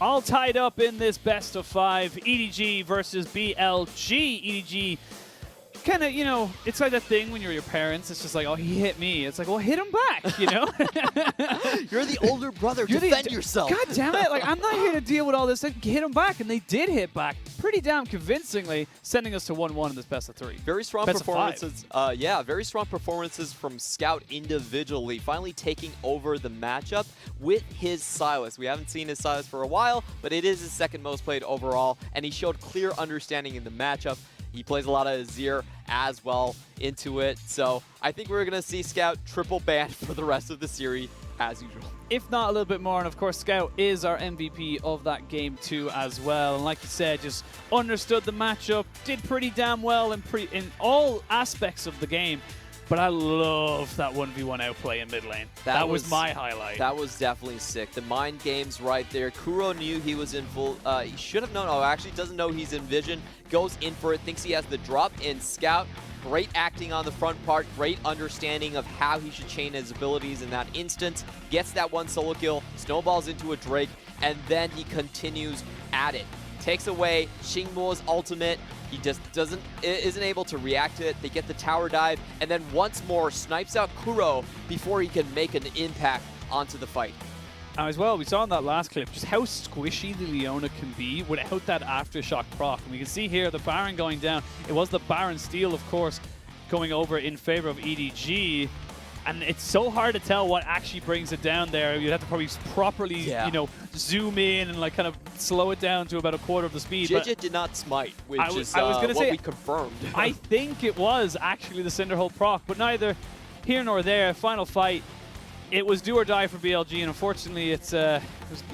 all tied up in this best of 5. EDG versus BLG. EDG kind of, you know, it's like that thing when you're your parents. It's just like, oh, he hit me. It's like, well, hit him back, you know? You're the older brother. Defend yourself. God damn it. Like, I'm not here to deal with all this. Like, hit him back. And they did hit back pretty damn convincingly, sending us to 1-1 in this best of 3. Very strong performances. Yeah, very strong performances from Scout individually, finally taking over the matchup with his Sylas. We haven't seen his Sylas for a while, but it is his second most played overall, and he showed clear understanding in the matchup. He plays a lot of Azir as well into it. So I think we're going to see Scout triple ban for the rest of the series as usual. If not a little bit more, and of course Scout is our MVP of that game too as well. And like you said, just understood the matchup, did pretty damn well in all aspects of the game. But I love that 1v1 outplay in mid lane. That was my highlight. That was definitely sick. The mind games right there. Kuro knew he was in full. He should have known. Oh, actually doesn't know he's in vision. Goes in for it. Thinks he has the drop. And Scout, great acting on the front part. Great understanding of how he should chain his abilities in that instance. Gets that one solo kill. Snowballs into a Drake. And then he continues at it. Takes away XinMo's ultimate. He just isn't able to react to it. They get the tower dive, and then once more snipes out Kuro before he can make an impact onto the fight. As well, we saw in that last clip just how squishy the Leona can be without that aftershock proc. And we can see here the Baron going down. It was the Baron steal, of course, going over in favor of EDG. And it's so hard to tell what actually brings it down there. You'd have to probably properly, you know, zoom in and like kind of slow it down to about a quarter of the speed. Jiejie did not smite, which is what we confirmed. I think it was actually the Cinderhold proc, but neither here nor there. Final fight, it was do or die for BLG, and unfortunately, there's a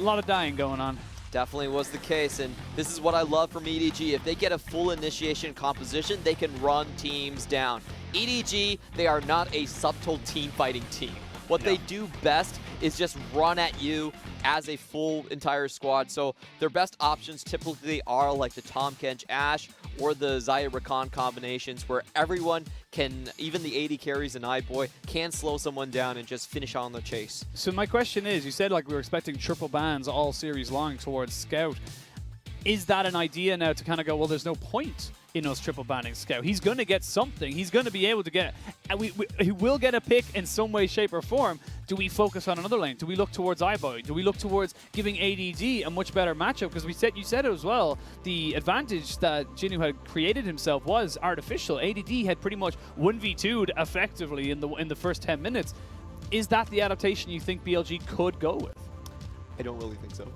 lot of dying going on. Definitely was the case, and this is what I love from EDG. If they get a full initiation composition, they can run teams down. EDG, they are not a subtle team fighting team. What they do best is just run at you as a full entire squad. So their best options typically are like the Tahm Kench Ashe or the Xayah Rakan combinations where everyone can, even the AD carries and iBoy, can slow someone down and just finish on the chase. So my question is, you said like we were expecting triple bans all series long towards Scout. Is that an idea now to kind of go, well, there's no point in us triple banning Scout? He's going to get something. He's going to be able to get, and he will get a pick in some way, shape, or form. Do we focus on another lane? Do we look towards iBoy? Do we look towards giving ADD a much better matchup? Because you said it as well, the advantage that Jinoo had created himself was artificial. ADD had pretty much 1v2'd effectively in the first 10 minutes. Is that the adaptation you think BLG could go with? I don't really think so.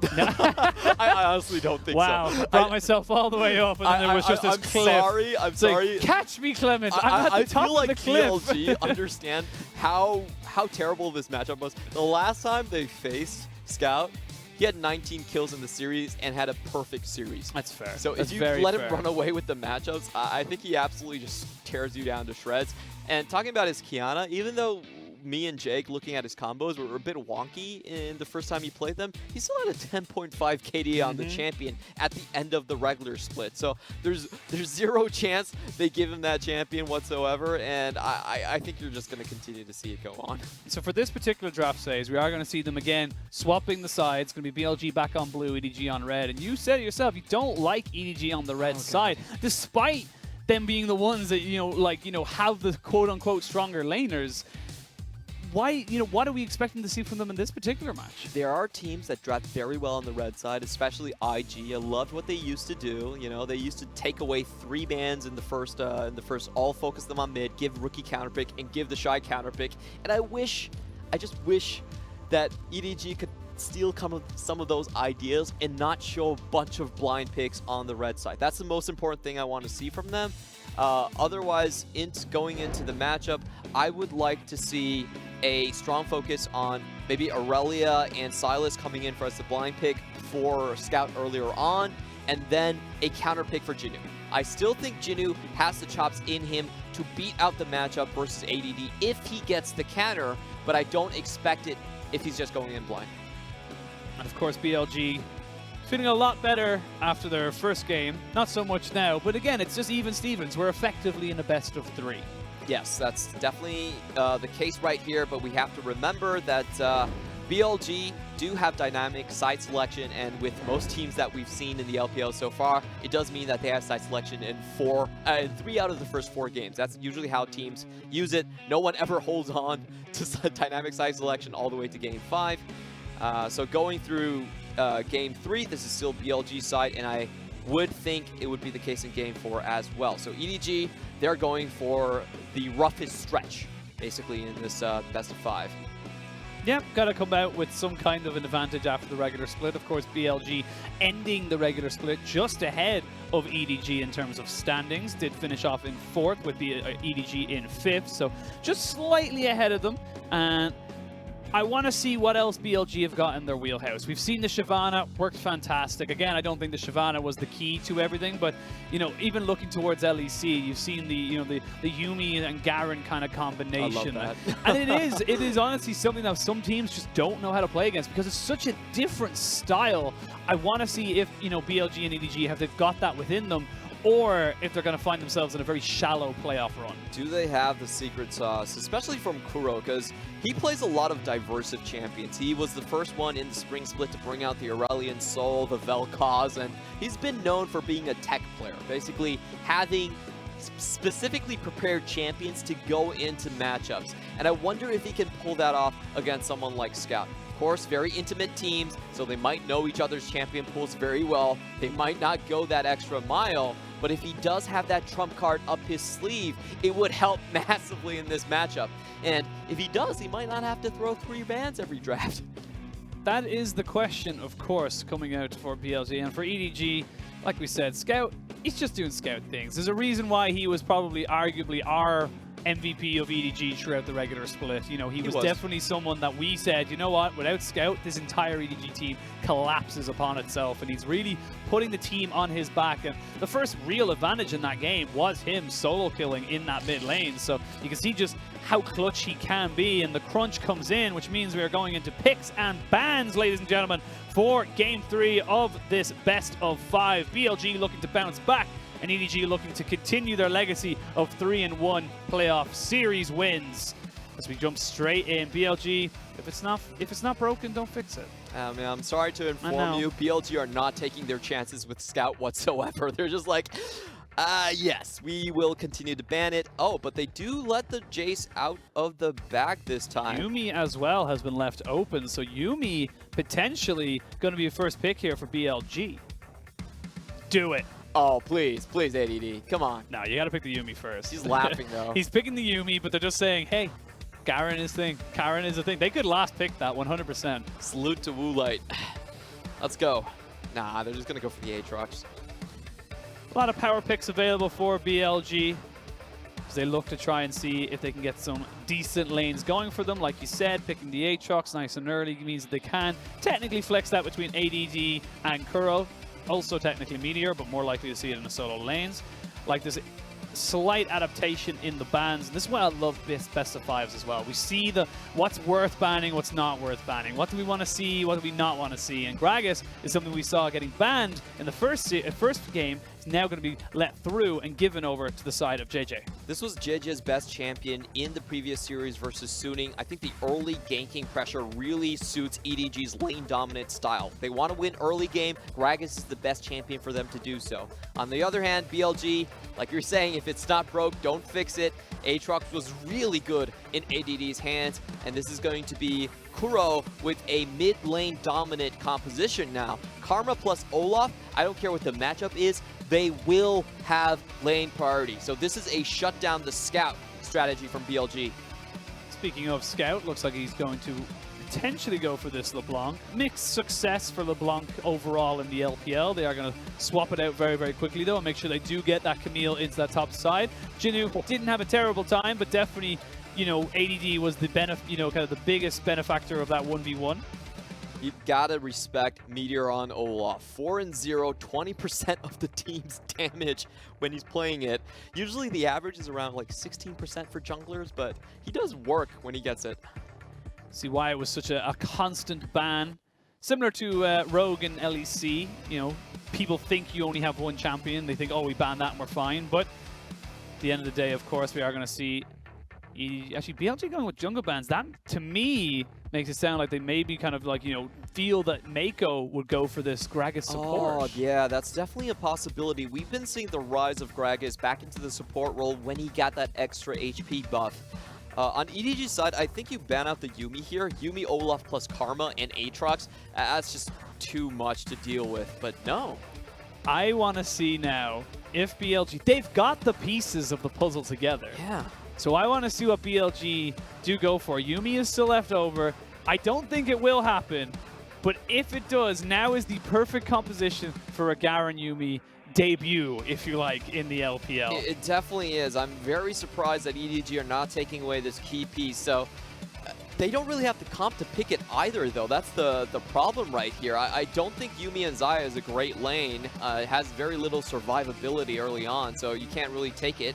I honestly don't think so. Wow, I brought myself all the way up, and then there was just this cliff. I'm sorry. Like, catch me, Clement. I'm at the top of the cliff. I feel like BLG understand how terrible this matchup was. The last time they faced Scout, he had 19 kills in the series and had a perfect series. That's fair. So if you let him run away with the matchups, I think he absolutely just tears you down to shreds. And talking about his Kiana, even though me and Jake looking at his combos were a bit wonky in the first time he played them, he still had a 10.5 KD on the champion at the end of the regular split. So there's zero chance they give him that champion whatsoever, and I think you're just going to continue to see it go on. So for this particular draft phase, we are going to see them again swapping the sides. It's going to be BLG back on blue, EDG on red. And you said it yourself, you don't like EDG on the red side, despite them being the ones that, have the quote-unquote stronger laners. Why, what are we expecting to see from them in this particular match? There are teams that draft very well on the red side, especially IG. I loved what they used to do. They used to take away 3 bans in the first, all focus them on mid, give rookie counterpick, and give the shy counterpick. And I just wish that EDG could steal some of those ideas and not show a bunch of blind picks on the red side. That's the most important thing I want to see from them. Otherwise, going into the matchup, I would like to see a strong focus on maybe Aurelia and Sylas coming in for us the blind pick for Scout earlier on, and then a counter pick for Jinoo. I still think Jinoo has the chops in him to beat out the matchup versus ADD if he gets the counter, but I don't expect it if he's just going in blind. And of course, BLG feeling a lot better after their first game. Not so much now, but again, it's just even Stevens. We're effectively in a best of 3. Yes, that's definitely the case right here, but we have to remember that BLG do have dynamic side selection, and with most teams that we've seen in the LPL so far, it does mean that they have side selection in 3 out of the first 4 games. That's usually how teams use it. No one ever holds on to dynamic side selection all the way to Game 5. So going through Game 3, this is still BLG's side, and I would think it would be the case in Game 4 as well. So EDG, they're going for the roughest stretch, basically, in this best of 5. Yeah, got to come out with some kind of an advantage after the regular split. Of course, BLG ending the regular split just ahead of EDG in terms of standings. Did finish off in 4th with EDG in 5th, so just slightly ahead of them. And I want to see what else BLG have got in their wheelhouse. We've seen the Shyvana, worked fantastic. Again, I don't think the Shyvana was the key to everything, but you know, even looking towards LEC, you've seen the the Yuumi and Garen kind of combination. I love that. And it is honestly something that some teams just don't know how to play against because it's such a different style. I want to see if, you know, BLG and EDG they've got that within them, or if they're going to find themselves in a very shallow playoff run. Do they have the secret sauce, especially from Kuro, because he plays a lot of diversive champions. He was the first one in the spring split to bring out the Aurelion Sol, the Vel'Koz, and he's been known for being a tech player, basically having specifically prepared champions to go into matchups. And I wonder if he can pull that off against someone like Scout. Of course, very intimate teams, so they might know each other's champion pools very well. They might not go that extra mile, but if he does have that trump card up his sleeve, it would help massively in this matchup. And if he does, he might not have to throw 3 bans every draft. That is the question, of course, coming out for BLG. And for EDG, like we said, Scout, he's just doing Scout things. There's a reason why he was probably arguably our MVP of EDG throughout the regular split. You know, he was definitely someone that we said, you know what, without Scout, this entire EDG team collapses upon itself, and he's really putting the team on his back. And the first real advantage in that game was him solo killing in that mid lane. So you can see just how clutch he can be, and the crunch comes in, which means we are going into picks and bans, ladies and gentlemen, for Game 3 of this best of 5. BLG looking to bounce back, and EDG looking to continue their legacy of 3-1 playoff series wins. As we jump straight in, BLG, if it's not broken, don't fix it. Man, I'm sorry to inform you, BLG are not taking their chances with Scout whatsoever. They're just like, yes, we will continue to ban it. Oh, but they do let the Jace out of the bag this time. Yuumi as well has been left open, so Yuumi potentially going to be a first pick here for BLG. Do it. Oh, please, please, ADD. Come on. No, you got to pick the Yuumi first. He's laughing, though. He's picking the Yuumi, but they're just saying, hey, Garen is thing. Karen is a thing. They could last pick that 100%. Salute to Woolite. Let's go. Nah, they're just going to go for the Aatrox. A lot of power picks available for BLG as they look to try and see if they can get some decent lanes going for them. Like you said, picking the Aatrox nice and early means that they can technically flex that between ADD and Kuro. Also technically Meteor, but more likely to see it in the solo lanes. Like this slight adaptation in the bans. And this is why I love best of 5s as well. We see the what's worth banning, what's not worth banning. What do we want to see, what do we not want to see? And Gragas is something we saw getting banned in the first game. It's now going to be let through and given over to the side of Jiejie. This was Jiejie's best champion in the previous series versus Suning. I think the early ganking pressure really suits EDG's lane dominant style. They want to win early game. Gragas is the best champion for them to do so. On the other hand, BLG, like you're saying, if it's not broke, don't fix it. Aatrox was really good in ADD's hands, and this is going to be Kuro with a mid lane dominant composition now. Karma plus Olaf, I don't care what the matchup is, they will have lane priority. So this is a shut down the Scout strategy from BLG. Speaking of Scout, looks like he's going to potentially go for this LeBlanc. Mixed success for LeBlanc overall in the LPL. They are going to swap it out very, very quickly though and make sure they do get that Camille into that top side. Jinoo didn't have a terrible time, but definitely, you know, ADD was the kind of the biggest benefactor of that 1v1. You've got to respect Meteor on Olaf. 4-0, 20% of the team's damage when he's playing it. Usually the average is around like 16% for junglers, but he does work when he gets it. See why it was such a constant ban. Similar to Rogue and LEC, you know, people think you only have one champion. They think, oh, we banned that and we're fine. But at the end of the day, of course, we are going to see Actually, BLG going with jungle bans, that to me makes it sound like they maybe kind of like, you know, feel that Meiko would go for this Gragas support. Oh, yeah, that's definitely a possibility. We've been seeing the rise of Gragas back into the support role when he got that extra HP buff. On EDG's side, I think you ban out the Yuumi here. Yuumi, Olaf plus Karma and Aatrox. That's just too much to deal with, but no. I want to see now if BLG, they've got the pieces of the puzzle together. Yeah. So I want to see what BLG do go for. Yuumi is still left over. I don't think it will happen, but if it does, now is the perfect composition for a Garen Yuumi debut, if you like, in the LPL. It definitely is. I'm very surprised that EDG are not taking away this key piece. So they don't really have the comp to pick it either, though. That's the problem right here. I don't think Yuumi and Xayah is a great lane. It has very little survivability early on, so you can't really take it.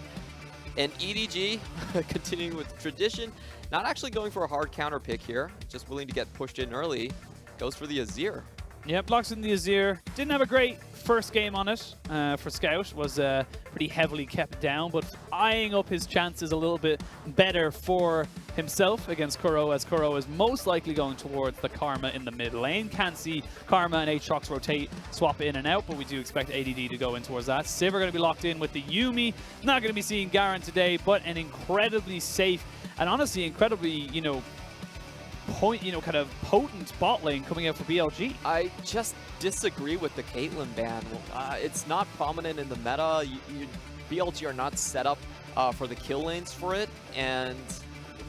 And EDG, continuing with tradition, not actually going for a hard counter pick here, just willing to get pushed in early, goes for the Azir. Yep, blocks in the Azir. Didn't have a great first game on it for Scout. Was pretty heavily kept down, but eyeing up his chances a little bit better for himself against Kuro, as Kuro is most likely going towards the Karma in the mid lane. Can't see Karma and Aatrox rotate, swap in and out, but we do expect ADD to go in towards that. Sivir going to be locked in with the Yuumi. Not going to be seeing Garen today, but an incredibly safe and honestly incredibly, you know, kind of potent bot lane coming out for BLG. I just disagree with the Caitlyn ban. It's not prominent in the meta. BLG are not set up for the kill lanes for it, and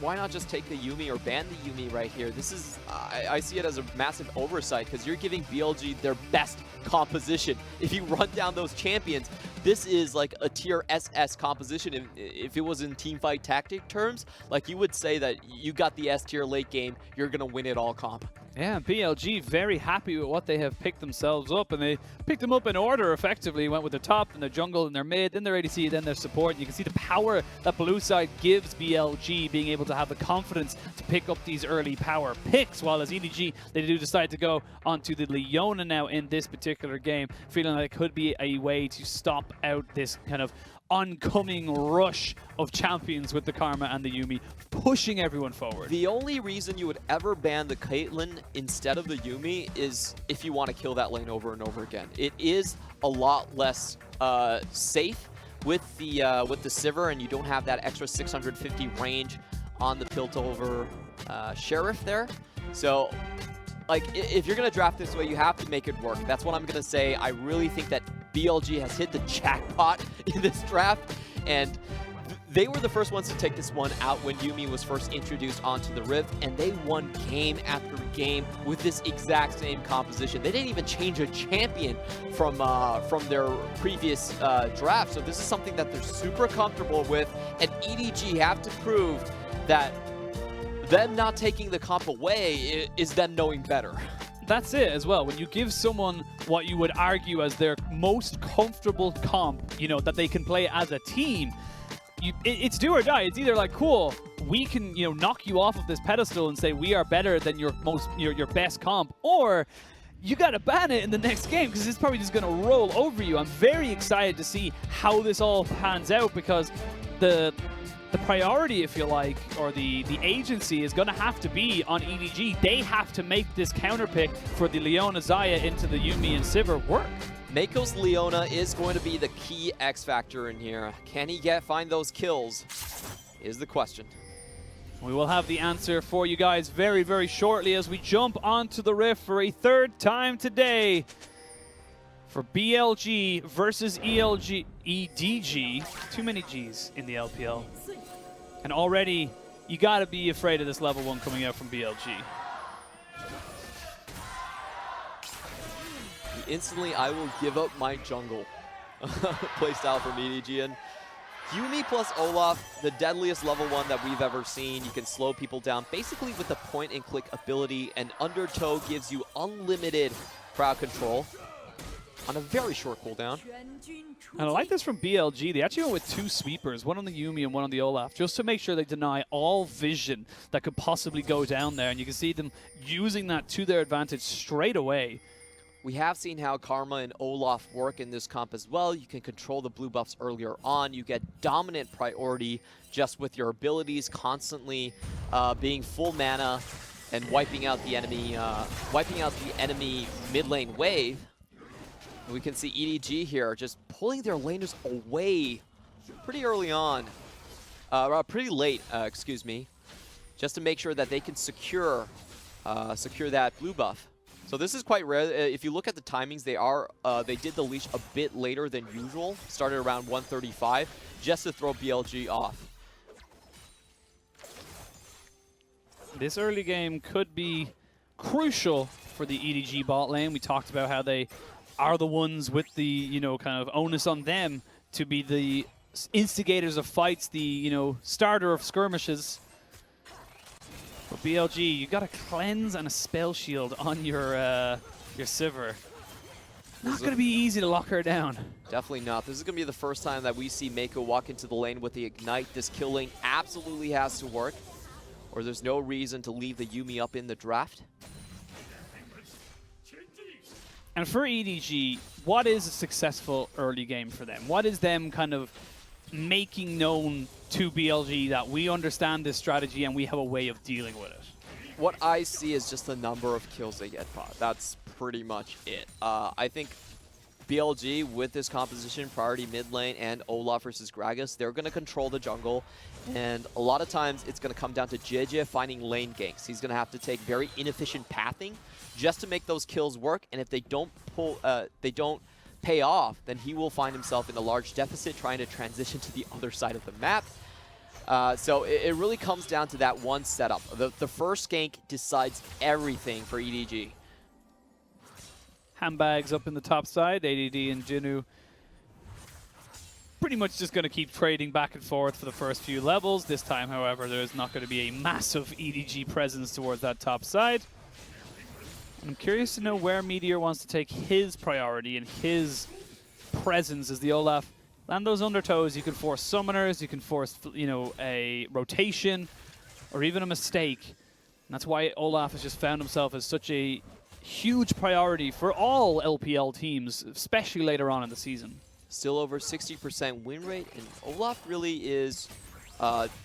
why not just take the Yuumi or ban the Yuumi right here? This is, I see it as a massive oversight because you're giving BLG their best composition. If you run down those champions, this is like a tier SS composition. If it was in teamfight tactic terms, like you would say that you got the S tier late game, you're gonna win it all comp. Yeah, BLG very happy with what they have picked themselves up, and they picked them up in order effectively. Went with their top, then their jungle, then their mid, then their ADC, then their support. You can see the power that blue side gives BLG, being able to have the confidence to pick up these early power picks, while as EDG, they do decide to go onto the Leona now in this particular game, feeling like it could be a way to stop out this kind of oncoming rush of champions with the Karma and the Yuumi, pushing everyone forward. The only reason you would ever ban the Caitlyn instead of the Yuumi is if you want to kill that lane over and over again. It is a lot less safe with the Sivir, and you don't have that extra 650 range on the Piltover Sheriff there. So, like, if you're going to draft this way, you have to make it work. That's what I'm going to say. I really think that BLG has hit the jackpot in this draft, and they were the first ones to take this one out when Yuumi was first introduced onto the Rift, and they won game after game with this exact same composition. They didn't even change a champion from their previous draft, so this is something that they're super comfortable with, and EDG have to prove that them not taking the comp away is them knowing better. That's it as well. When you give someone what you would argue as their most comfortable comp, you know, that they can play as a team, it's do or die. It's either like, cool, we can, you know, knock you off of this pedestal and say we are better than your best comp, or you got to ban it in the next game because it's probably just going to roll over you. I'm very excited to see how this all pans out, because the priority, if you like, or the agency is going to have to be on EDG. They have to make this counter pick for the Leona Xayah into the Yuumi and Sivir work. Meiko's Leona is going to be the key X factor in here. Can he find those kills is the question. We will have the answer for you guys very, very shortly as we jump onto the Rift for a third time today for BLG versus EDG. Too many G's in the LPL. And already, you got to be afraid of this level 1 coming out from BLG. Instantly, I will give up my jungle playstyle from EDG. And Yuumi plus Olaf, the deadliest level 1 that we've ever seen. You can slow people down basically with the point-and-click ability, and Undertow gives you unlimited crowd control on a very short cooldown. And I like this from BLG. They actually went with 2 sweepers, one on the Yuumi and one on the Olaf, just to make sure they deny all vision that could possibly go down there. And you can see them using that to their advantage straight away. We have seen how Karma and Olaf work in this comp as well. You can control the blue buffs earlier on. You get dominant priority just with your abilities constantly being full mana and wiping out the enemy mid lane wave. We can see EDG here just pulling their laners away pretty early on, pretty late, excuse me, just to make sure that they can secure that blue buff. So this is quite rare. If you look at the timings, they did the leash a bit later than usual, started around 1:35, just to throw BLG off. This early game could be crucial for the EDG bot lane. We talked about how they are the ones with the, you know, kind of onus on them to be the instigators of fights, the, you know, starter of skirmishes. But BLG, you got a cleanse and a spell shield on your Sivir. Not going to be easy to lock her down. Definitely not. This is going to be the first time that we see Meiko walk into the lane with the Ignite. This kill lane absolutely has to work, or there's no reason to leave the Yuumi up in the draft. And for EDG, what is a successful early game for them? What is them kind of making known to BLG that we understand this strategy and we have a way of dealing with it? What I see is just the number of kills they get. That's pretty much it. I think BLG, with this composition, priority mid lane, and Olaf versus Gragas, they're going to control the jungle. And a lot of times, it's going to come down to Jiejie finding lane ganks. He's going to have to take very inefficient pathing just to make those kills work. And if they don't pay off, then he will find himself in a large deficit trying to transition to the other side of the map. So it really comes down to that one setup. The first gank decides everything for EDG. Handbags up in the top side. ADD and Jinoo pretty much just going to keep trading back and forth for the first few levels. This time, however, there's not going to be a massive EDG presence towards that top side. And I'm curious to know where Meteor wants to take his priority and his presence as the Olaf. Land those undertows, you can force summoners, you can force, you know, a rotation, or even a mistake. And that's why Olaf has just found himself as such a huge priority for all LPL teams, especially later on in the season. Still over 60% win rate, and Olaf really is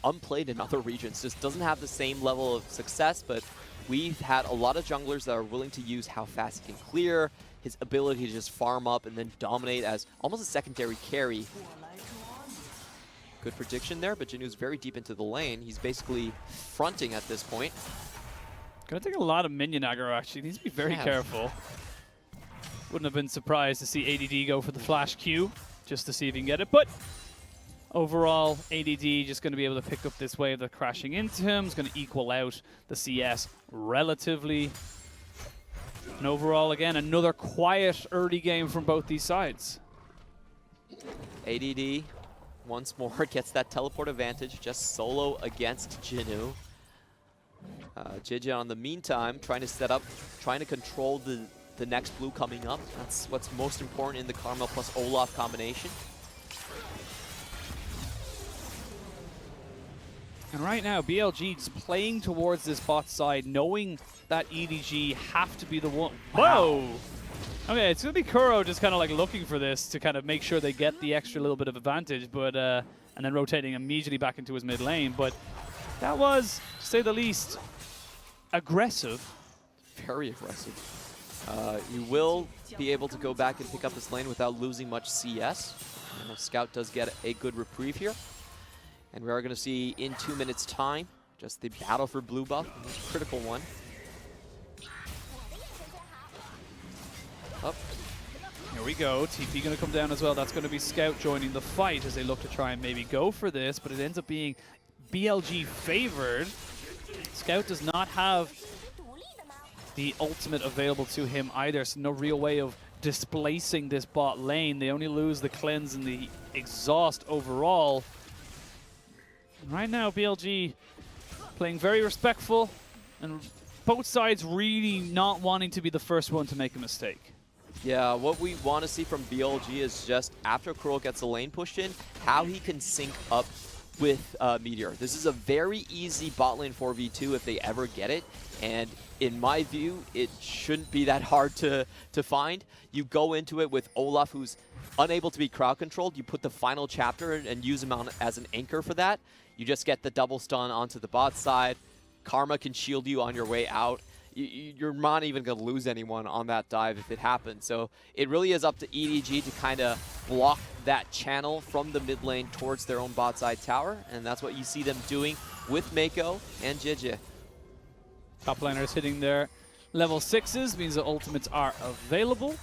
unplayed in other regions. Just doesn't have the same level of success, but we've had a lot of junglers that are willing to use how fast he can clear, his ability to just farm up and then dominate as almost a secondary carry. Good prediction there, but Jinoo's very deep into the lane. He's basically fronting at this point. Gonna take a lot of minion aggro, actually. Needs to be very careful. Wouldn't have been surprised to see ADD go for the flash Q, just to see if he can get it. But overall, ADD just going to be able to pick up this wave that's crashing into him. It's going to equal out the CS relatively. And overall, again, another quiet early game from both these sides. ADD, once more, gets that teleport advantage, just solo against Jinoo. Jiejie, on the meantime, trying to set up, trying to control the next blue coming up. That's what's most important in the Karma plus Olaf combination. And right now, BLG is playing towards this bot side, knowing that EDG have to be the one. Whoa! Okay, it's going to be Kuro just kind of like looking for this to kind of make sure they get the extra little bit of advantage, but and then rotating immediately back into his mid lane. But that was, to say the least, aggressive. Very aggressive. You will be able to go back and pick up this lane without losing much CS. You know, Scout does get a good reprieve here. And we are going to see in 2 minutes time, just the battle for blue buff, a critical one. Up. Here we go. TP going to come down as well. That's going to be Scout joining the fight as they look to try and maybe go for this, but it ends up being BLG favored. Scout does not have the ultimate available to him either, so no real way of displacing this bot lane. They only lose the cleanse and the exhaust overall. Right now, BLG playing very respectful, and both sides really not wanting to be the first one to make a mistake. Yeah, what we want to see from BLG is just after Kuro gets the lane pushed in, how he can sync up with Meteor. This is a very easy bot lane 4v2 if they ever get it, and in my view, it shouldn't be that hard to find. You go into it with Olaf, who's unable to be crowd controlled. You put the final chapter and use him on as an anchor for that. You just get the double stun onto the bot side. Karma can shield you on your way out. You're not even going to lose anyone on that dive if it happens. So it really is up to EDG to kind of block that channel from the mid lane towards their own bot side tower. And that's what you see them doing with Meiko and Jiejie. Top laners hitting their level 6s means the ultimates are available.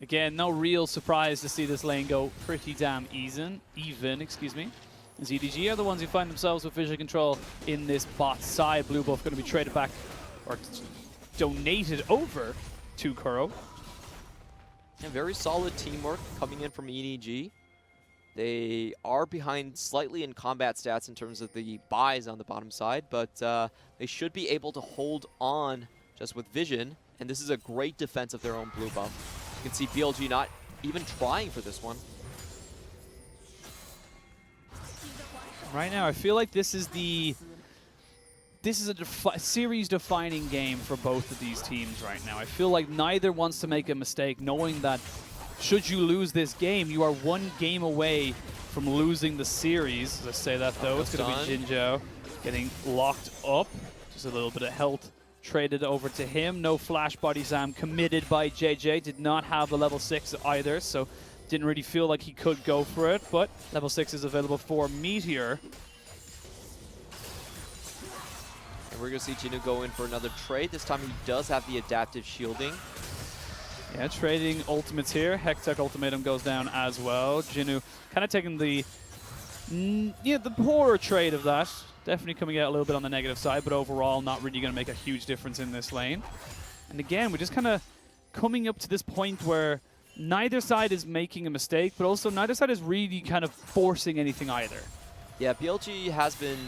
Again, no real surprise to see this lane go pretty damn even, excuse me. As EDG are the ones who find themselves with vision control in this bot side. Blue buff going to be traded back or donated over to Kuro. And very solid teamwork coming in from EDG. They are behind slightly in combat stats in terms of the buys on the bottom side, but they should be able to hold on just with vision. And this is a great defense of their own blue buff. You can see BLG not even trying for this one. Right now, I feel like this is a series-defining game for both of these teams right now. I feel like neither wants to make a mistake, knowing that should you lose this game, you are one game away from losing the series. Let's say that though, it's going to be Jinjiao getting locked up. Just a little bit of health traded over to him. No flash body Zam committed by Jiejie. Did not have the level 6 either, so didn't really feel like he could go for it, but level 6 is available for Meteor. And we're going to see Jinoo go in for another trade. This time he does have the adaptive shielding. Yeah, trading ultimates here. Hectech ultimatum goes down as well. Jinoo kind of taking the poorer trade of that. Definitely coming out a little bit on the negative side, but overall not really going to make a huge difference in this lane. And again, we're just kind of coming up to this point where neither side is making a mistake, but also neither side is really kind of forcing anything either. Yeah, BLG has been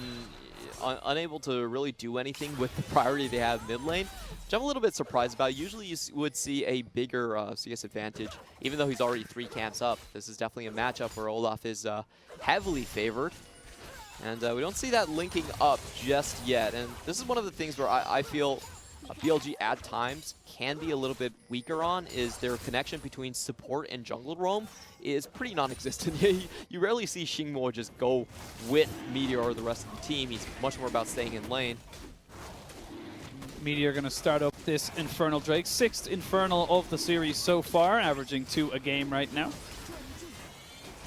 unable to really do anything with the priority they have mid lane, which I'm a little bit surprised about. Usually you would see a bigger CS advantage, even though he's already 3 camps up. This is definitely a matchup where Olaf is heavily favored. And we don't see that linking up just yet. And this is one of the things where I feel BLG at times can be a little bit weaker on, is their connection between support and jungle roam is pretty non-existent. You rarely see XinMo just go with Meteor or the rest of the team. He's much more about staying in lane. Meteor going to start up this Infernal Drake. 6th Infernal of the series so far, averaging 2 a game right now.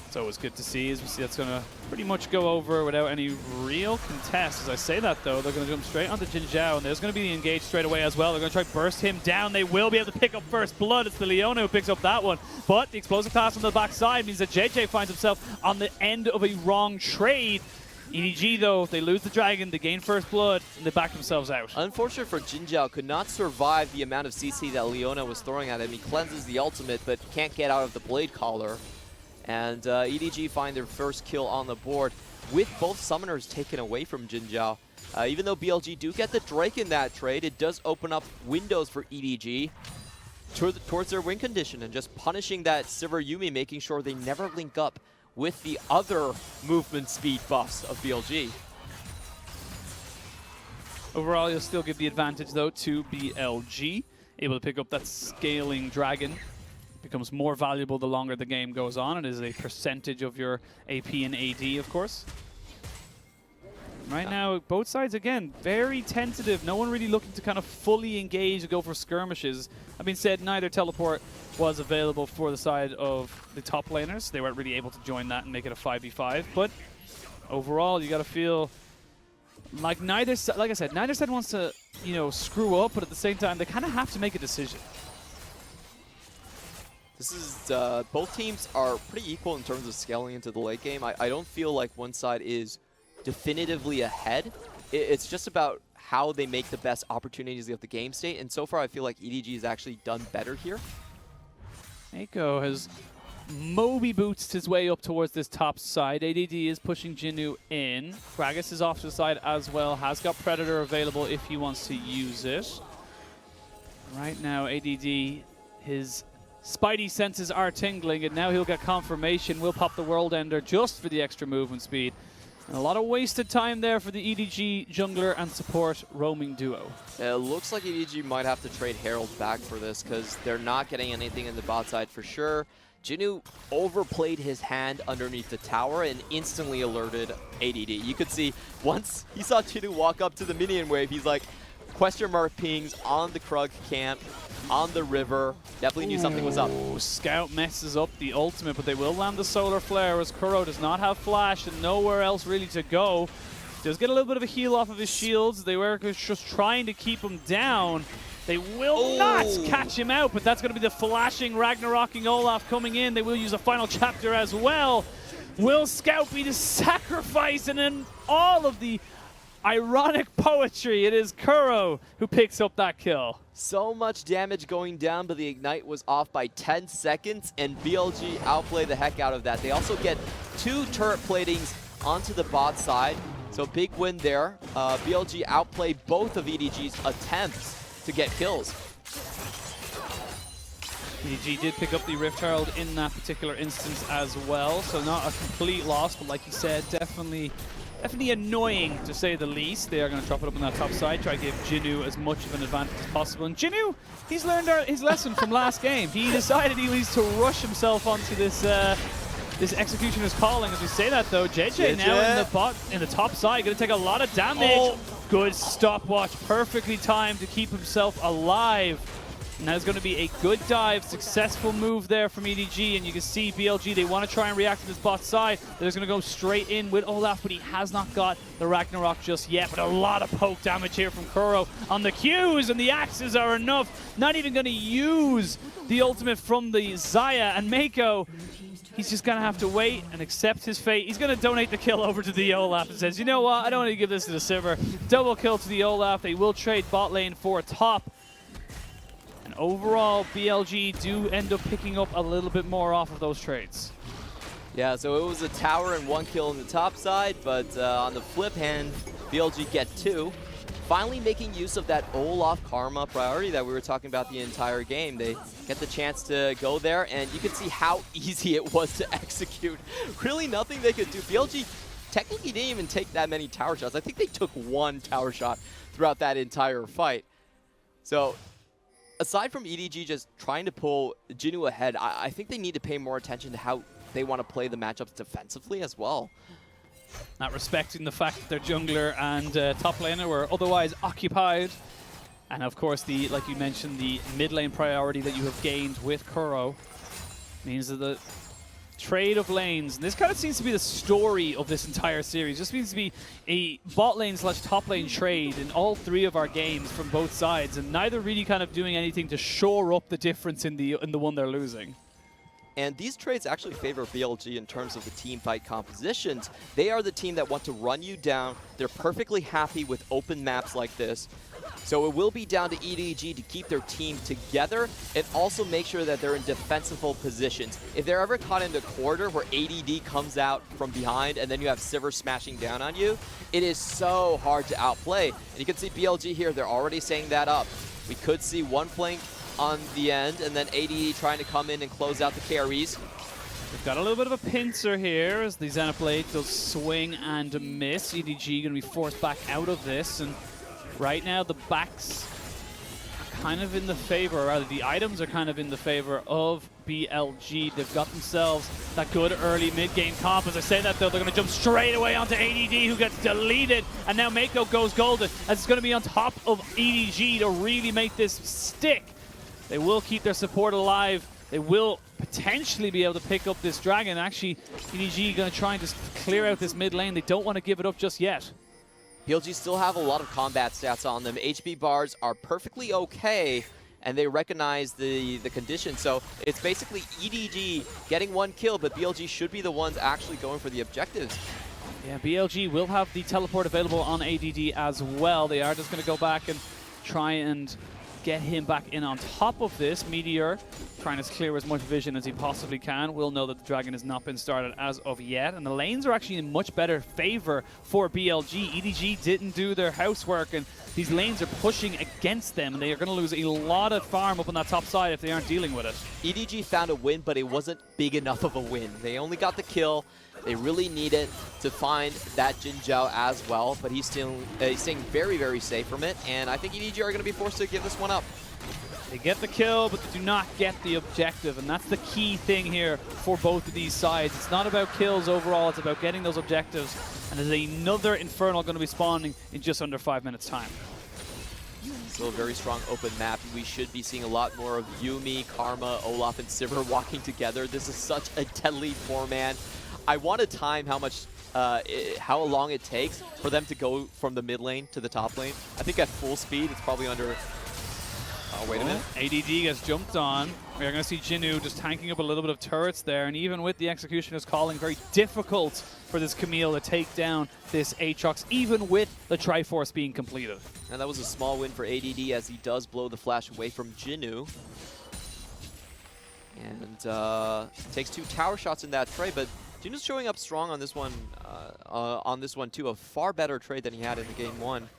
It's always good to see, as we see that's going to pretty much go over without any real contest. As I say that, though, they're going to jump straight onto Jinjiao, and there's going to be the engage straight away as well. They're going to try to burst him down. They will be able to pick up first blood. It's the Leona who picks up that one. But the explosive pass on the backside means that Jiejie finds himself on the end of a wrong trade. EDG, though, they lose the dragon, they gain first blood, and they back themselves out. Unfortunate for Jinjiao, could not survive the amount of CC that Leona was throwing at him. He cleanses the ultimate, but can't get out of the blade collar. And EDG find their first kill on the board with both summoners taken away from Jinjiao. Even though BLG do get the Drake in that trade, it does open up windows for EDG towards their win condition and just punishing that Sivir Yuumi, making sure they never link up with the other movement speed buffs of BLG. Overall, you'll still give the advantage, though, to BLG. Able to pick up that scaling dragon. Becomes more valuable the longer the game goes on. It is a percentage of your AP and AD, of course. Right now, both sides, again, very tentative. No one really looking to kind of fully engage and go for skirmishes. That being said, neither teleport was available for the side of the top laners. They weren't really able to join that and make it a 5v5. But overall, you got to feel like neither side, like I said, neither side wants to, you know, screw up, but at the same time, they kind of have to make a decision. This is, both teams are pretty equal in terms of scaling into the late game. I don't feel like one side is definitively ahead. It's just about how they make the best opportunities of the game state, and so far I feel like EDG has actually done better here. Meiko has Moby boots his way up towards this top side. ADD is pushing Jinoo in. Gragas is off to the side as well. Has got Predator available if he wants to use it. Right now, ADD, his Spidey senses are tingling, and now he'll get confirmation. We'll pop the World Ender just for the extra movement speed. And a lot of wasted time there for the EDG jungler and support roaming duo. It looks like EDG might have to trade Herald back for this because they're not getting anything in the bot side for sure. Jinoo overplayed his hand underneath the tower and instantly alerted ADD. You could see once he saw Jinoo walk up to the minion wave, he's like, question mark pings on the Krug camp, on the river. Definitely knew something was up. Scout messes up the ultimate, but they will land the solar flare as Kuro does not have flash and nowhere else really to go. Does get a little bit of a heal off of his shields. They were just trying to keep him down. They will not catch him out, but that's going to be the flashing Ragnaroking Olaf coming in. They will use a final chapter as well. Will Scout be the sacrifice? And then all of the ironic poetry, it is Kuro who picks up that kill. So much damage going down, but the Ignite was off by 10 seconds, and BLG outplay the heck out of that. They also get 2 turret platings onto the bot side, so big win there. BLG outplay both of EDG's attempts to get kills. EDG did pick up the Rift Herald in that particular instance as well, so not a complete loss, but like you said, definitely annoying to say the least. They are going to drop it up on that top side, try to give Jinoo as much of an advantage as possible. And Jinoo, he's learned his lesson from last game. He decided he needs to rush himself onto this this Executioner's Calling. As we say that though, Jiejie now in the top side, going to take a lot of damage. Good stopwatch, perfectly timed to keep himself alive. And that is going to be a good dive, successful move there from EDG, and you can see BLG, they want to try and react to this bot side. They're just going to go straight in with Olaf, but he has not got the Ragnarok just yet. But a lot of poke damage here from Kuro on the Qs, and the axes are enough. Not even going to use the ultimate from the Xayah, and Meiko, he's just going to have to wait and accept his fate. He's going to donate the kill over to the Olaf and says, you know what, I don't want to give this to the Sivir. Double kill to the Olaf. They will trade bot lane for top. And overall, BLG do end up picking up a little bit more off of those trades. Yeah, so it was a tower and 1 kill on the top side, but on the flip hand, BLG get 2. Finally making use of that Olaf Karma priority that we were talking about the entire game. They get the chance to go there, and you can see how easy it was to execute. Really nothing they could do. BLG technically didn't even take that many tower shots. I think they took 1 tower shot throughout that entire fight. So aside from EDG just trying to pull Jinoo ahead, I think they need to pay more attention to how they want to play the matchups defensively as well. Not respecting the fact that their jungler and top laner were otherwise occupied. And of course, like you mentioned, the mid lane priority that you have gained with Kuro means that the trade of lanes, and this kind of seems to be the story of this entire series, just seems to be a bot lane / top lane trade in all 3 of our games from both sides, and neither really kind of doing anything to shore up the difference in the one they're losing. And these trades actually favor BLG in terms of the team fight compositions. They are the team that want to run you down. They're perfectly happy with open maps like this. So it will be down to EDG to keep their team together and also make sure that they're in defensible positions. If they're ever caught in the quarter where ADD comes out from behind and then you have Sivir smashing down on you, it is so hard to outplay. And you can see BLG here, they're already setting that up. We could see 1 flank on the end, and then ADD trying to come in and close out the carries. We've got a little bit of a pincer here as the Xenoblade does swing and miss. EDG going to be forced back out of this, and right now the backs are kind of in the favor, or rather the items are kind of in the favor of BLG. They've got themselves that good early mid-game comp. As I say that though, they're going to jump straight away onto ADD, who gets deleted, and now Meiko goes golden as it's going to be on top of EDG to really make this stick. They will keep their support alive. They will potentially be able to pick up this dragon. Actually, EDG going to try and just clear out this mid lane. They don't want to give it up just yet. BLG still have a lot of combat stats on them. HP bars are perfectly okay, and they recognize the condition. So it's basically EDG getting 1 kill, but BLG should be the ones actually going for the objectives. Yeah, BLG will have the teleport available on ADD as well. They are just going to go back and try and get him back in on top of this. Meteor trying to clear as much vision as he possibly can. We'll know that the dragon has not been started as of yet, and the lanes are actually in much better favor for BLG. EDG didn't do their housework, and these lanes are pushing against them, and they are going to lose a lot of farm up on that top side if they aren't dealing with it. EDG found a win, but it wasn't big enough of a win. They only got the kill. They really need it to find that Jinjiao as well, but he's still staying very, very safe from it, and I think EDG are going to be forced to give this one up. They get the kill, but they do not get the objective, and that's the key thing here for both of these sides. It's not about kills overall, it's about getting those objectives, and there's another Infernal going to be spawning in just under 5 minutes' time. Still a very strong open map. We should be seeing a lot more of Yuumi, Karma, Olaf, and Sivir walking together. This is such a deadly four-man. I want to time how long it takes for them to go from the mid lane to the top lane. I think at full speed, it's probably under... Oh, wait a minute. ADD gets jumped on. We're going to see Jinoo just tanking up a little bit of turrets there, and even with the Executioner's calling, very difficult for this Camille to take down this Aatrox, even with the Triforce being completed. And that was a small win for ADD as he does blow the flash away from Jinoo. And takes 2 tower shots in that trade, but Jinoo's showing up strong on this one too. A far better trade than he had in the game 1.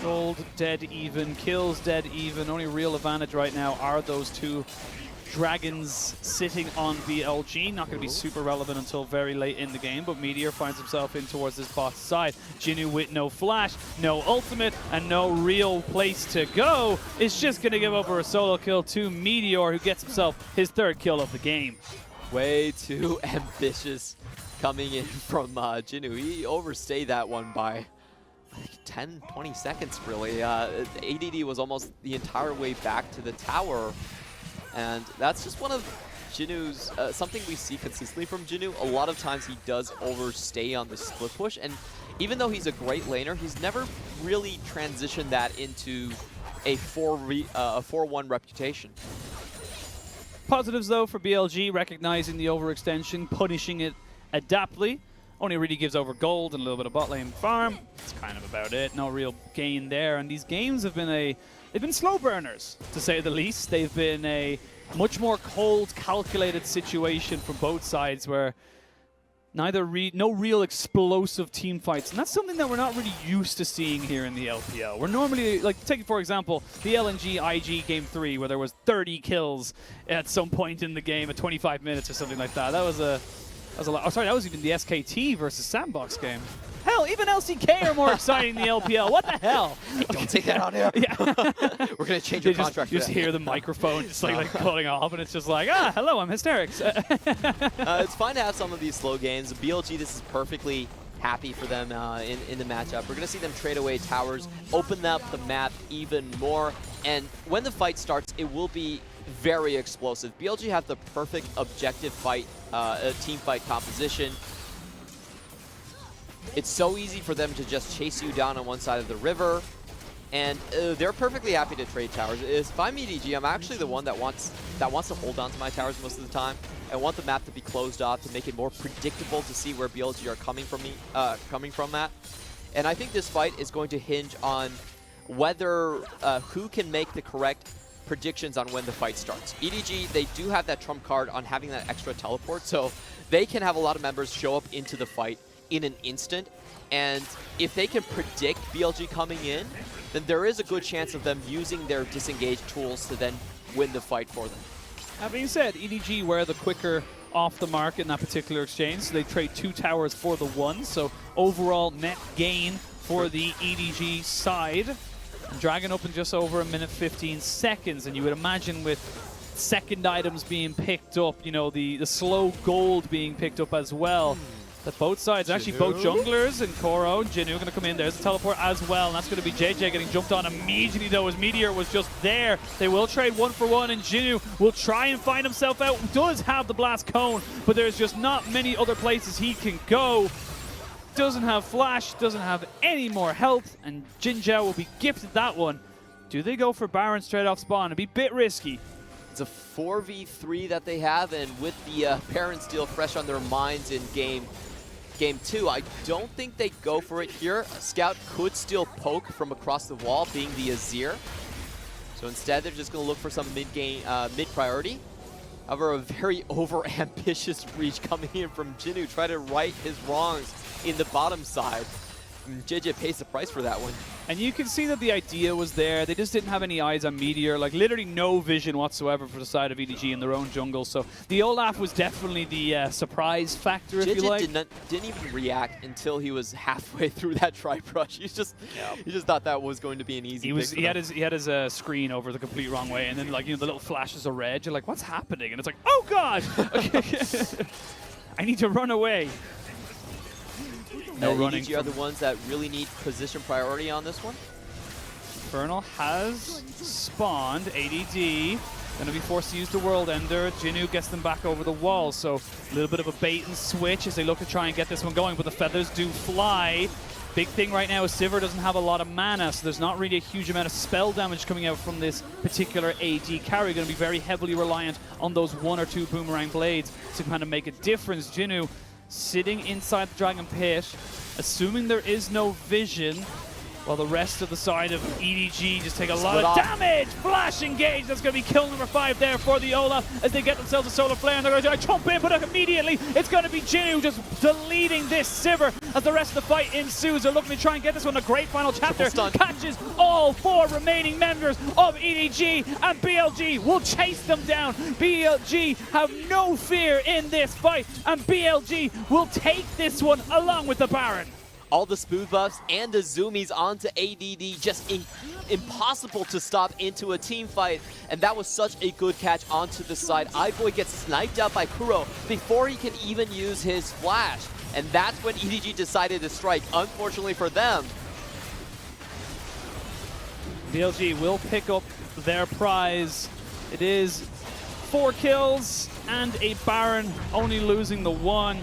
Gold dead even, kills dead even. Only real advantage right now are those 2 dragons sitting on BLG. Not going to be super relevant until very late in the game, but Meteor finds himself in towards this bot side. Jinoo with no flash, no ultimate, and no real place to go is just going to give over a solo kill to Meteor, who gets himself his 3rd kill of the game. Way too ambitious coming in from Jinoo. He overstayed that one by 10, 20 seconds, really. ADD was almost the entire way back to the tower. And that's just one of Jinoo's, something we see consistently from Jinoo. A lot of times he does overstay on the split push. And even though he's a great laner, he's never really transitioned that into a 4-1 reputation. Positives, though, for BLG, recognizing the overextension, punishing it adaptly. Only really gives over gold and a little bit of bot lane farm. That's kind of about it. No real gain there. And these games have been they've been slow burners, to say the least. They've been a much more cold, calculated situation from both sides, where no real explosive team fights. And that's something that we're not really used to seeing here in the LPL. We're normally, like, take for example, the LNG IG Game 3, where there was 30 kills at some point in the game at 25 minutes or something like that. That was a lot. Oh, sorry, that was even the SKT versus Sandbox game. Hell, even LCK are more exciting than the LPL. What the hell? Hey, don't take that on air. Yeah. We're going to change your contract. You just hear the microphone just like calling off, and it's just like, hello, I'm hysterics. It's fine to have some of these slow games. BLG, this is perfectly happy for them in the matchup. We're going to see them trade away towers, open up the map even more, and when the fight starts, it will be very explosive. BLG have the perfect objective fight, team fight composition. It's so easy for them to just chase you down on one side of the river, and they're perfectly happy to trade towers. If I'm EDG, I'm actually the one that wants to hold on to my towers most of the time. I want the map to be closed off to make it more predictable to see where BLG are coming from that. And I think this fight is going to hinge on whether who can make the correct predictions on when the fight starts. EDG, they do have that trump card on having that extra teleport, so they can have a lot of members show up into the fight in an instant, and if they can predict BLG coming in, then there is a good chance of them using their disengage tools to then win the fight for them. That being said, EDG were the quicker off the mark in that particular exchange, so they trade 2 towers for the 1, so overall net gain for the EDG side. And Dragon open just over 1 minute 15 seconds, and you would imagine with second items being picked up, you know, the slow gold being picked up as well, that both sides, actually both junglers and Kuro and Jinoo going to come in. There's a teleport as well, and that's going to be Jiejie getting jumped on immediately, though, as Meteor was just there. They will trade 1 for 1, and Jinoo will try and find himself out. Does have the blast cone, but there's just not many other places he can go. Doesn't have flash, doesn't have any more health, and Jinjiao will be gifted that one. Do they go for Baron straight off spawn? It'd be a bit risky. It's a 4v3 that they have, and with the Baron steal fresh on their minds in game 2, I don't think they go for it here. Scout could still poke from across the wall, being the Azir. So instead, they're just going to look for some mid priority. However, a very over-ambitious reach coming in from Jinoo, try to right his wrongs in the bottom side. Jiejie pays the price for that one. And you can see that the idea was there. They just didn't have any eyes on Meteor, like literally no vision whatsoever for the side of EDG in their own jungle. So the Olaf was definitely the surprise factor, if you like. Jiejie didn't even react until he was halfway through that tri-brush. He just thought that was going to be an easy pick. He had his screen over the complete wrong way, and then like the little flashes of red. You're like, what's happening? And it's like, oh god, I need to run away. No running. EDG are the ones that really need position priority on this one. Infernal has spawned. ADD going to be forced to use the World Ender. Jinoo gets them back over the wall, so a little bit of a bait and switch as they look to try and get this one going, but the feathers do fly. Big thing right now is Sivir doesn't have a lot of mana, so there's not really a huge amount of spell damage coming out from this particular AD carry. Going to be very heavily reliant on those 1 or 2 boomerang blades to kind of make a difference. Jinoo sitting inside the Dragon Pit, assuming there is no vision, while the rest of the side of EDG just take a lot of damage. Flash engage, that's going to be kill number 5 there for the Olaf as they get themselves a solar flare, and they're going to jump in, but immediately it's going to be Jinoo just deleting this Sivir as the rest of the fight ensues. They're looking to try and get this one. A great final chapter catches all 4 remaining members of EDG, and BLG will chase them down. BLG have no fear in this fight, and BLG will take this one along with the Baron. All the smooth buffs and the zoomies onto ADD, just impossible to stop into a team fight, and that was such a good catch onto the side. iBoy gets sniped out by Kuro before he can even use his flash, and that's when EDG decided to strike, unfortunately for them. BLG will pick up their prize. It is 4 kills and a Baron, only losing the 1.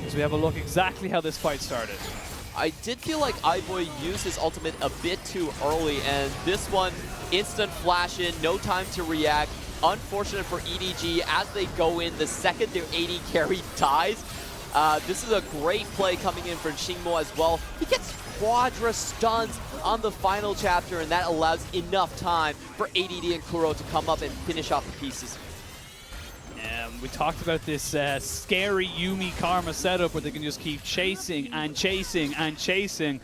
As we have a look exactly how this fight started. I did feel like iBoy used his ultimate a bit too early, and this one, instant flash in, no time to react. Unfortunate for EDG as they go in the second their AD carry dies. This is a great play coming in for XinMo as well. He gets quadra stuns on the final chapter, and that allows enough time for ADD and Kuro to come up and finish off the pieces. We talked about this scary Yuumi Karma setup where they can just keep chasing and chasing and chasing.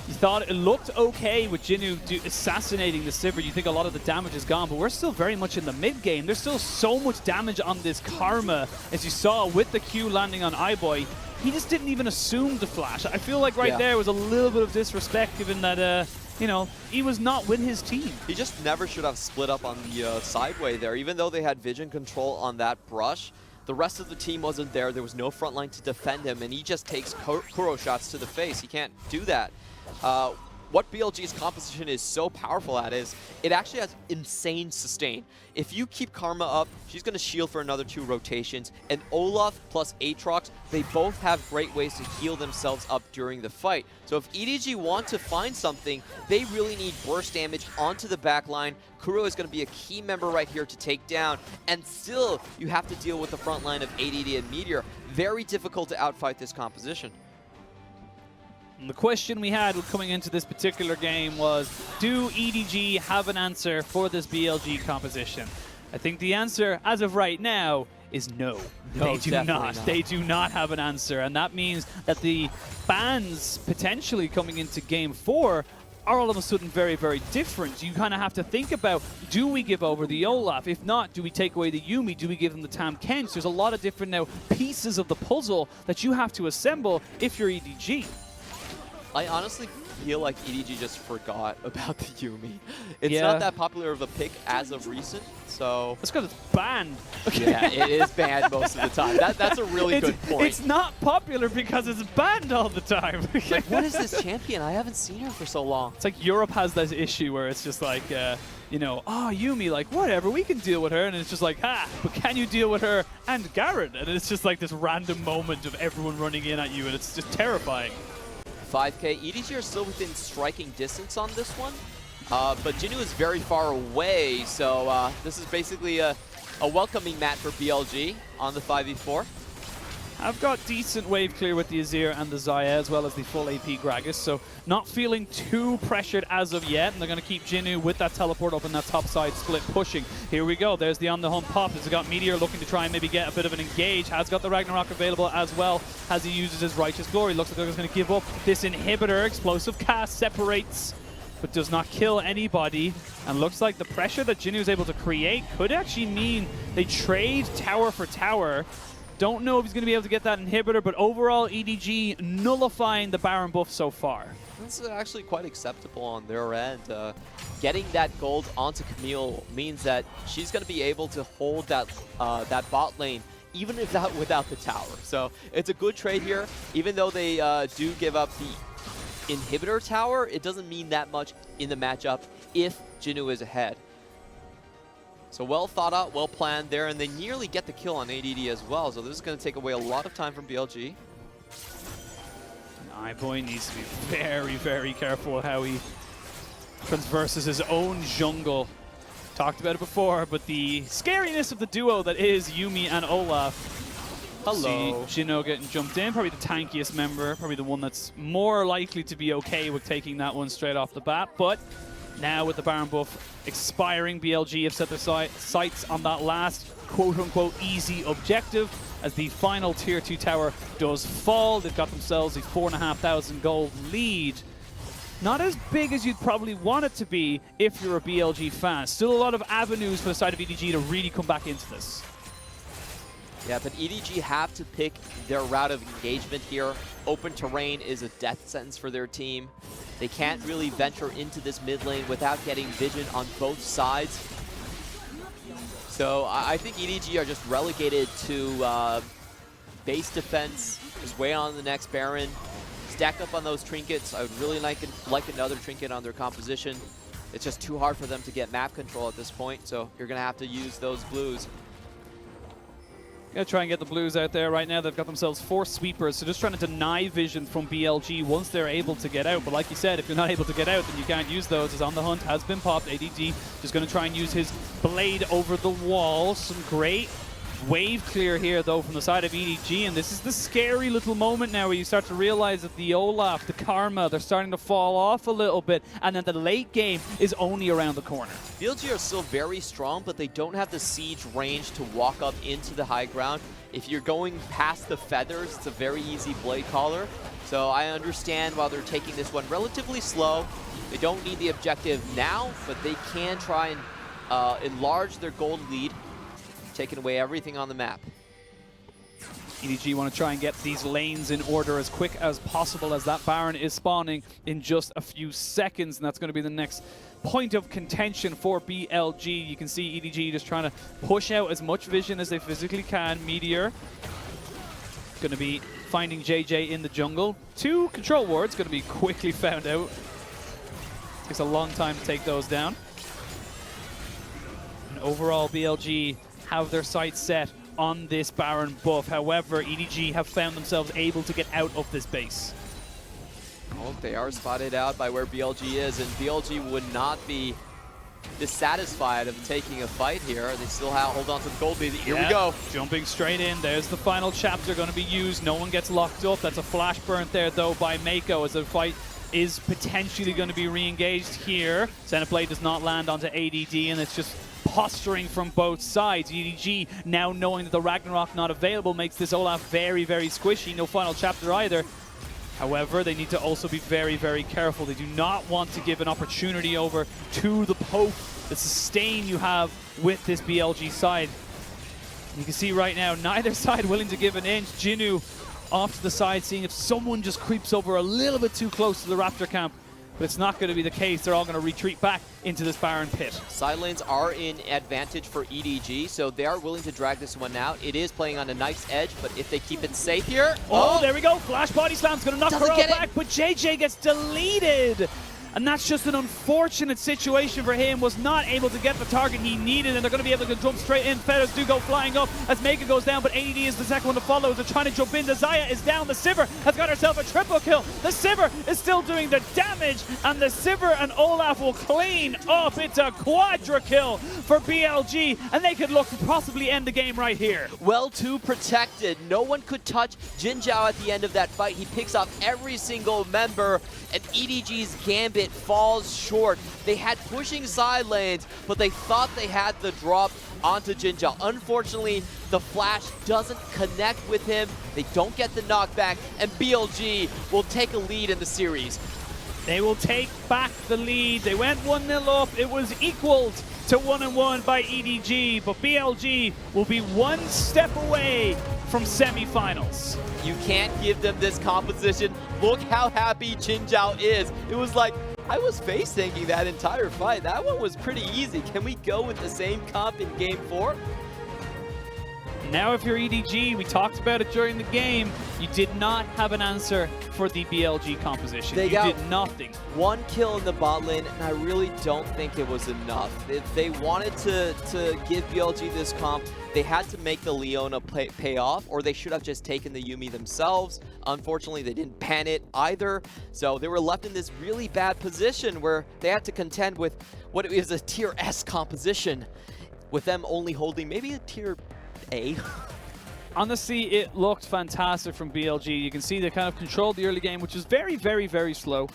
You thought it looked okay with Jinoo assassinating the Sivir. You think a lot of the damage is gone, but we're still very much in the mid game. There's still so much damage on this Karma, as you saw with the Q landing on iBoy. He just didn't even assume the flash. I feel like there was a little bit of disrespect, given that you know, he was not with his team. He just never should have split up on the sideway there. Even though they had vision control on that brush, the rest of the team wasn't there. There was no front line to defend him, and he just takes Kuro shots to the face. He can't do that. What BLG's composition is so powerful at is it actually has insane sustain. If you keep Karma up, she's going to shield for another 2 rotations. And Olaf plus Aatrox, they both have great ways to heal themselves up during the fight. So if EDG want to find something, they really need burst damage onto the back line. Kuro is going to be a key member right here to take down. And still, you have to deal with the front line of ADD and Meteor. Very difficult to outfight this composition. And the question we had coming into this particular game was, do EDG have an answer for this BLG composition? I think the answer, as of right now, is no. They do not. They do not have an answer. And that means that the bans potentially coming into Game 4 are all of a sudden very, very different. You kind of have to think about, do we give over the Olaf? If not, do we take away the Yuumi? Do we give them the Tam Kench? There's a lot of different now pieces of the puzzle that you have to assemble if you're EDG. I honestly feel like EDG just forgot about the Yuumi. It's not that popular of a pick as of recent, so... That's because it's banned. Yeah, it is banned most of the time. That's a really good point. It's not popular because it's banned all the time. Like, what is this champion? I haven't seen her for so long. It's like Europe has this issue where it's just like, you know, oh, Yuumi, like, whatever, we can deal with her. And it's just like, ha, but can you deal with her and Garen? And it's just like this random moment of everyone running in at you, and it's just terrifying. 5K. EDG are still within striking distance on this one, but Jinoo is very far away, so this is basically a welcoming mat for BLG on the 5v4. have got decent wave clear with the Azir and the Xayah, as well as the full AP Gragas, so not feeling too pressured as of yet, and they're going to keep Jinoo with that teleport up in that top side split pushing. Here we go, there's the on the hunt pop. Has got Meteor looking to try and maybe get a bit of an engage, has got the Ragnarok available as well as he uses his Righteous Glory. Looks like he's going to give up this inhibitor. Explosive cast separates, but does not kill anybody, and looks like the pressure that Jinoo is able to create could actually mean they trade tower for tower. Don't know if he's going to be able to get that inhibitor, but overall EDG nullifying the Baron buff so far. This is actually quite acceptable on their end. Getting that gold onto Camille means that she's going to be able to hold that that bot lane, even if that without the tower. So it's a good trade here. Even though they do give up the inhibitor tower, it doesn't mean that much in the matchup if Jinoo is ahead. So well thought out, well planned there, and they nearly get the kill on ADD as well. So this is going to take away a lot of time from BLG. iBoy needs to be very, very careful with how he traverses his own jungle. Talked about it before, but the scariness of the duo that is Yuumi and Olaf. Hello. See Jinoo getting jumped in, probably the tankiest member, probably the one that's more likely to be okay with taking that one straight off the bat. But now with the Baron buff expiring, BLG have set their sights on that last quote-unquote easy objective as the final tier 2 tower does fall. They've got themselves a 4,500 gold lead. Not as big as you'd probably want it to be if you're a BLG fan. Still a lot of avenues for the side of EDG to really come back into this. Yeah, but EDG have to pick their route of engagement here. Open terrain is a death sentence for their team. They can't really venture into this mid lane without getting vision on both sides. So I think EDG are just relegated to base defense, just wait on the next Baron, stack up on those trinkets. I would really like another trinket on their composition. It's just too hard for them to get map control at this point, so you're going to have to use those blues. Gonna try and get the blues out there right now. They've got themselves 4 sweepers, so just trying to deny vision from BLG once they're able to get out. But like you said, if you're not able to get out, then you can't use those. As on the hunt has been popped. ADD just gonna try and use his blade over the wall. Some great wave clear here though from the side of EDG, and this is the scary little moment now where you start to realize that the Olaf, the Karma, they're starting to fall off a little bit, and then the late game is only around the corner. BLG are still very strong, but they don't have the siege range to walk up into the high ground. If you're going past the feathers, it's a very easy blade caller. So I understand why they're taking this one relatively slow. They don't need the objective now, but they can try and enlarge their gold lead, taking away everything on the map. EDG want to try and get these lanes in order as quick as possible as that Baron is spawning in just a few seconds, and that's going to be the next point of contention for BLG. You can see EDG just trying to push out as much vision as they physically can. Meteor going to be finding Jiejie in the jungle. 2 control wards going to be quickly found out. Takes a long time to take those down. And overall, BLG have their sights set on this Baron buff. However, EDG have found themselves able to get out of this base. Well, they are spotted out by where BLG is, and BLG would not be dissatisfied of taking a fight here. They still hold on to the gold lead. Here we go. Jumping straight in. There's the final chapter going to be used. No one gets locked up. That's a flash burnt there, though, by Meiko as the fight is potentially going to be re-engaged here. Senate Blade does not land onto ADD, and it's just posturing from both sides. EDG, now knowing that the Ragnarok not available, makes this Olaf very, very squishy. No final chapter either. However, they need to also be very, very careful. They do not want to give an opportunity over to the poke, the sustain you have with this BLG side. You can see right now, neither side willing to give an inch. Jinoo off to the side, seeing if someone just creeps over a little bit too close to the Raptor camp. But it's not going to be the case. They're all going to retreat back into this Baron pit. Side lanes are in advantage for EDG, so they are willing to drag this one out. It is playing on a knife's edge, but if they keep it safe here... Oh, there we go. Flash body slam's going to knock her out back, but Jiejie gets deleted. And that's just an unfortunate situation for him, was not able to get the target he needed, and they're going to be able to jump straight in. Feathers do go flying up as Meiko goes down, but ADD is the second one to follow. They're trying to jump in. The Xayah is down. The Sivir has got herself a triple kill. The Sivir is still doing the damage, and the Sivir and Olaf will clean up. It's a quadra kill for BLG, and they could look to possibly end the game right here. Well, too protected. No one could touch Jinjiao at the end of that fight. He picks off every single member, and EDG's Gambit falls short. They had pushing side lanes, but they thought they had the drop onto Jinjiao. Unfortunately, the flash doesn't connect with him. They don't get the knockback, and BLG will take a lead in the series. They will take back the lead. They went 1-0 up. It was equaled to 1-1 by EDG, but BLG will be one step away from semifinals. You can't give them this composition. Look how happy Jinjiao is. It was like, I was face tanking that entire fight. That one was pretty easy. Can we go with the same comp in game 4? Now if you're EDG, we talked about it during the game, you did not have an answer for the BLG composition. You did nothing. One kill in the bot lane, and I really don't think it was enough. If they wanted to give BLG this comp, they had to make the Leona pay off, or they should have just taken the Yuumi themselves. Unfortunately, they didn't pan it either, so they were left in this really bad position where they had to contend with what is a tier S composition, with them only holding maybe a tier A. Honestly, it looked fantastic from BLG. You can see they kind of controlled the early game, which was very, very, very slow.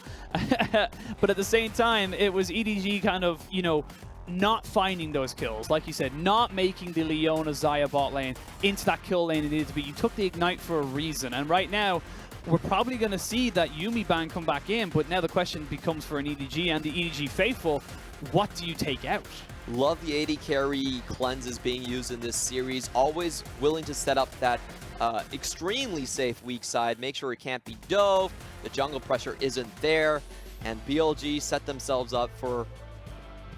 But at the same time, it was EDG kind of, you know, not finding those kills. Like you said, not making the Leona Xayah bot lane into that kill lane it needed to be. You took the Ignite for a reason. And right now, we're probably going to see that Yuumi ban come back in. But now the question becomes for an EDG and the EDG faithful, what do you take out? Love the AD carry cleanses being used in this series. Always willing to set up that extremely safe weak side. Make sure it can't be dove. The jungle pressure isn't there. And BLG set themselves up for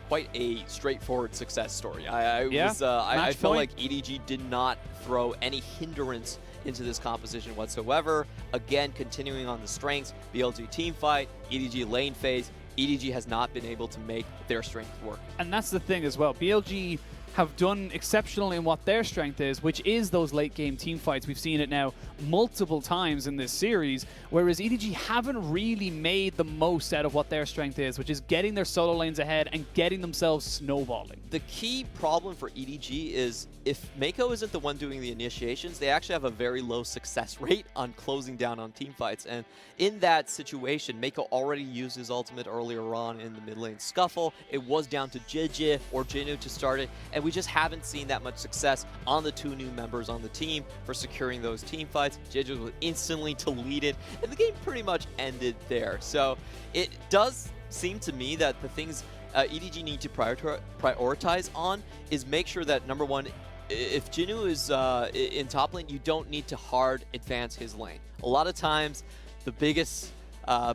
quite a straightforward success story. I felt like EDG did not throw any hindrance into this composition whatsoever. Again, continuing on the strengths, BLG team fight, EDG lane phase. EDG has not been able to make their strength work. And that's the thing as well. BLG have done exceptional in what their strength is, which is those late game team fights. We've seen it now multiple times in this series, whereas EDG haven't really made the most out of what their strength is, which is getting their solo lanes ahead and getting themselves snowballing. The key problem for EDG is if Meiko isn't the one doing the initiations, they actually have a very low success rate on closing down on team fights. And in that situation, Meiko already used his ultimate earlier on in the mid lane scuffle. It was down to Jiejie or Jinoo to start it, and we just haven't seen that much success on the two new members on the team for securing those team fights. Jiejie was instantly deleted, and the game pretty much ended there. So it does seem to me that the things EDG need to prioritize on is make sure that, number one, if Jinoo is in top lane, you don't need to hard advance his lane. A lot of times, the biggest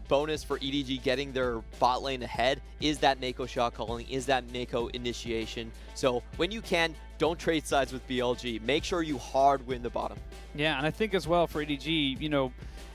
bonus for EDG getting their bot lane ahead is that Meiko shot calling, is that Meiko initiation. So when you can, don't trade sides with BLG. Make sure you hard win the bottom. Yeah, and I think as well for EDG, you know,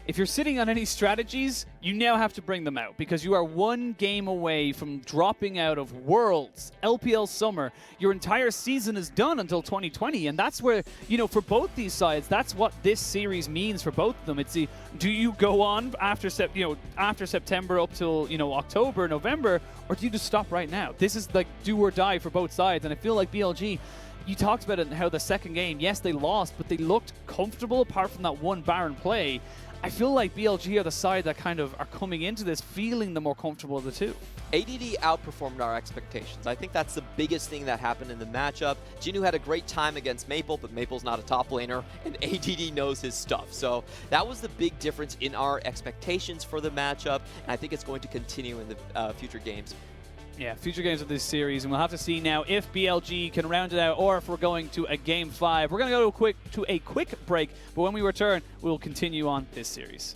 if you're sitting on any strategies, you now have to bring them out because you are one game away from dropping out of Worlds, LPL Summer. Your entire season is done until 2020, and that's where, you know, for both these sides, that's what this series means for both of them. It's the, do you go on after September up till, you know, October, November, or do you just stop right now? This is like do or die for both sides, and I feel like BLG, you talked about it and how the second game, yes, they lost, but they looked comfortable apart from that one Baron play. I feel like BLG are the side that kind of are coming into this feeling the more comfortable of the two. ADD outperformed our expectations. I think that's the biggest thing that happened in the matchup. Jinoo had a great time against Maple, but Maple's not a top laner, and ADD knows his stuff. So that was the big difference in our expectations for the matchup, and I think it's going to continue in the future games. Yeah, future games of this series, and we'll have to see now if BLG can round it out or if we're going to a Game 5. We're going to go to a quick break, but when we return, we'll continue on this series.